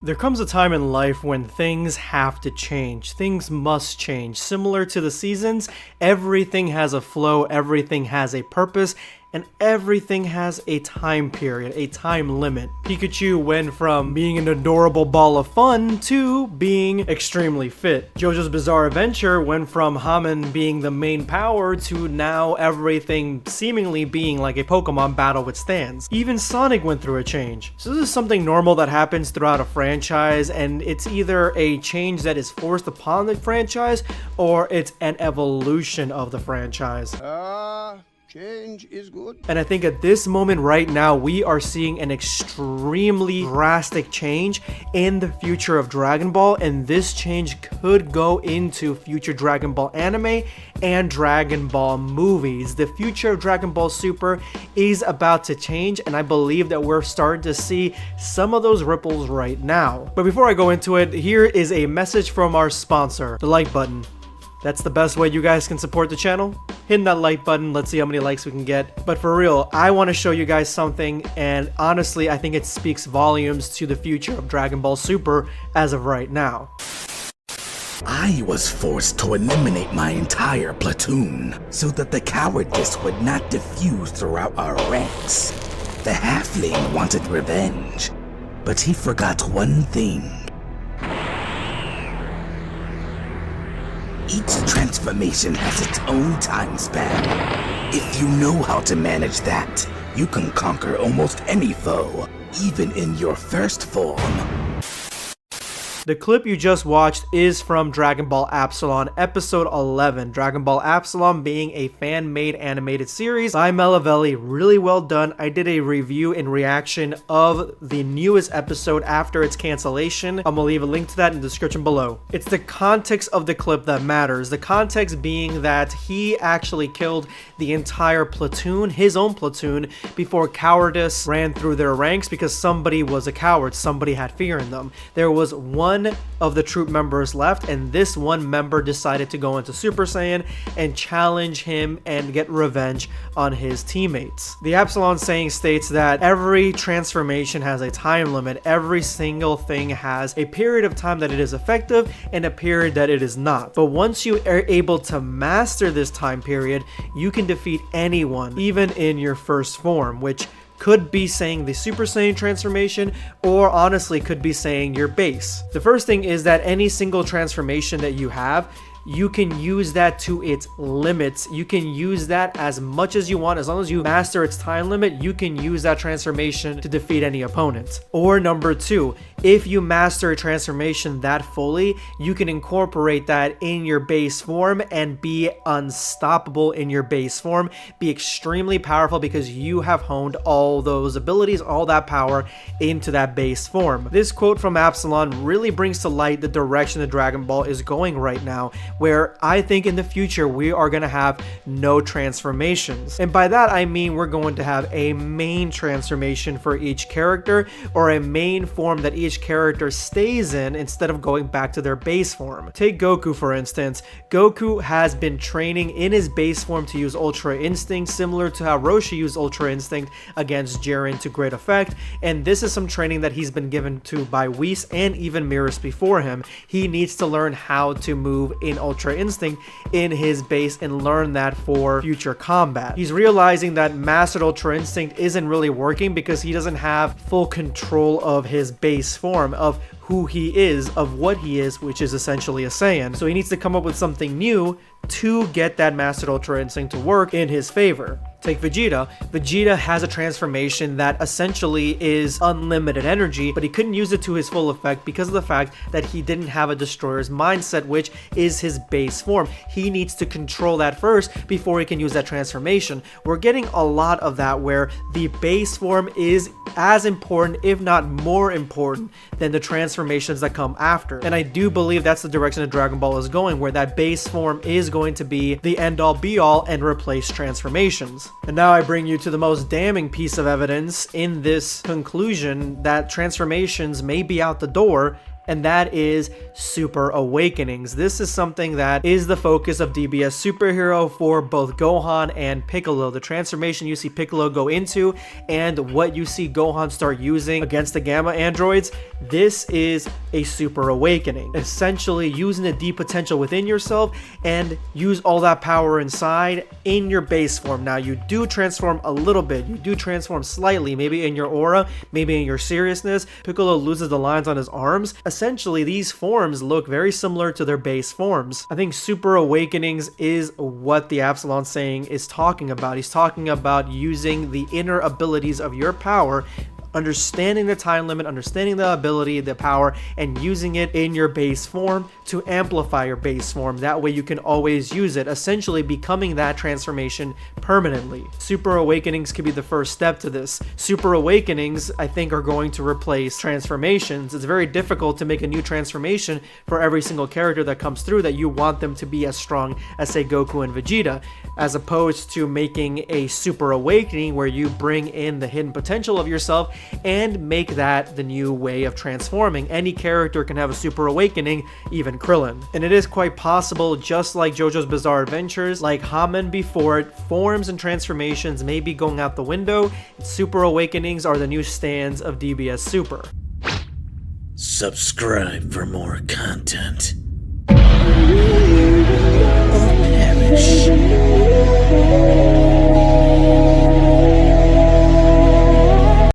There comes a time in life when things have to change. Things must change. Similar to the seasons, everything has a flow, everything has a purpose, and everything has a time period, a time limit. Pikachu went from being an adorable ball of fun to being extremely fit. JoJo's Bizarre Adventure went from Haman being the main power to now everything seemingly being like a Pokemon battle with stands. Even Sonic went through a change. So this is something normal that happens throughout a franchise, and it's either a change that is forced upon the franchise or it's an evolution of the franchise. Change is good. And I think at this moment right now, we are seeing an extremely drastic change in the future of Dragon Ball, and this change could go into future Dragon Ball anime and Dragon Ball movies. The future of Dragon Ball Super is about to change, and I believe that we're starting to see some of those ripples right now. But before I go into it, here is a message from our sponsor, the like button. That's the best way you guys can support the channel. Hitting that like button, let's see how many likes we can get. But for real, I want to show you guys something, and honestly, I think it speaks volumes to the future of Dragon Ball Super as of right now. I was forced to eliminate my entire platoon so that the cowardice would not diffuse throughout our ranks. The halfling wanted revenge, but he forgot one thing. Each transformation has its own time span. If you know how to manage that, you can conquer almost any foe, even in your first form. The clip you just watched is from Dragon Ball ABSALON episode 11. Dragon Ball ABSALON being a fan-made animated series by Melavelli. Really well done. I did a review and reaction of the newest episode after its cancellation. I'm gonna leave a link to that in the description below. It's the context of the clip that matters. The context being that he actually killed the entire platoon, his own platoon, before cowardice ran through their ranks because somebody was a coward. Somebody had fear in them. There was one of the troop members left, and this one member decided to go into Super Saiyan and challenge him and get revenge on his teammates. The ABSALON saying states that every transformation has a time limit. Every single thing has a period of time that it is effective and a period that it is not. But once you are able to master this time period, you can defeat anyone, even in your first form, which could be saying the Super Saiyan transformation, or honestly could be saying your base. The first thing is that any single transformation that you have, you can use that to its limits. You can use that as much as you want. As long as you master its time limit, you can use that transformation to defeat any opponent. Or number two, if you master a transformation that fully, you can incorporate that in your base form and be unstoppable in your base form. Be extremely powerful because you have honed all those abilities, all that power into that base form. This quote from ABSALON really brings to light the direction that Dragon Ball is going right now, where I think in the future we are going to have no transformations. And by that I mean we're going to have a main transformation for each character, or a main form that each character stays in instead of going back to their base form. Take Goku for instance. Goku has been training in his base form to use Ultra Instinct, similar to how Roshi used Ultra Instinct against Jiren to great effect, and this is some training that he's been given to by Whis and even Mirrors before him. He needs to learn how to move in Ultra Instinct in his base and learn that for future combat. He's realizing that Mastered Ultra Instinct isn't really working because he doesn't have full control of his base form, of who he is, of what he is, which is essentially a Saiyan. So he needs to come up with something new to get that Mastered Ultra Instinct to work in his favor. Take Vegeta. Vegeta has a transformation that essentially is unlimited energy, but he couldn't use it to his full effect because of the fact that he didn't have a Destroyer's Mindset, which is his base form. He needs to control that first before he can use that transformation. We're getting a lot of that where the base form is as important, if not more important, than the transformations that come after. And I do believe that's the direction that Dragon Ball is going, where that base form is going to be the end-all be-all and replace transformations. And now I bring you to the most damning piece of evidence in this conclusion that transformations may be out the door and that is Super Awakenings. This is something that is the focus of DBS Superhero for both Gohan and Piccolo. The transformation you see Piccolo go into and what you see Gohan start using against the Gamma androids, this is a Super Awakening. Essentially using the deep potential within yourself and use all that power inside in your base form. Now you do transform a little bit, you do transform slightly, maybe in your aura, maybe in your seriousness. Piccolo loses the lines on his arms. Essentially these forms look very similar to their base forms. I think Super Awakenings is what the ABSALON saying is talking about. He's talking about using the inner abilities of your power, understanding the time limit, understanding the ability, the power, and using it in your base form to amplify your base form. That way you can always use it, essentially becoming that transformation permanently. Super Awakenings could be the first step to this. Super Awakenings, I think, are going to replace transformations. It's very difficult to make a new transformation for every single character that comes through that you want them to be as strong as, say, Goku and Vegeta, as opposed to making a Super Awakening where you bring in the hidden potential of yourself and make that the new way of transforming. Any character can have a Super Awakening, even Krillin. And it is quite possible, just like JoJo's Bizarre Adventures, like Haman before it, forms and transformations may be going out the window. Super Awakenings are the new stands of DBS Super. Subscribe for more content.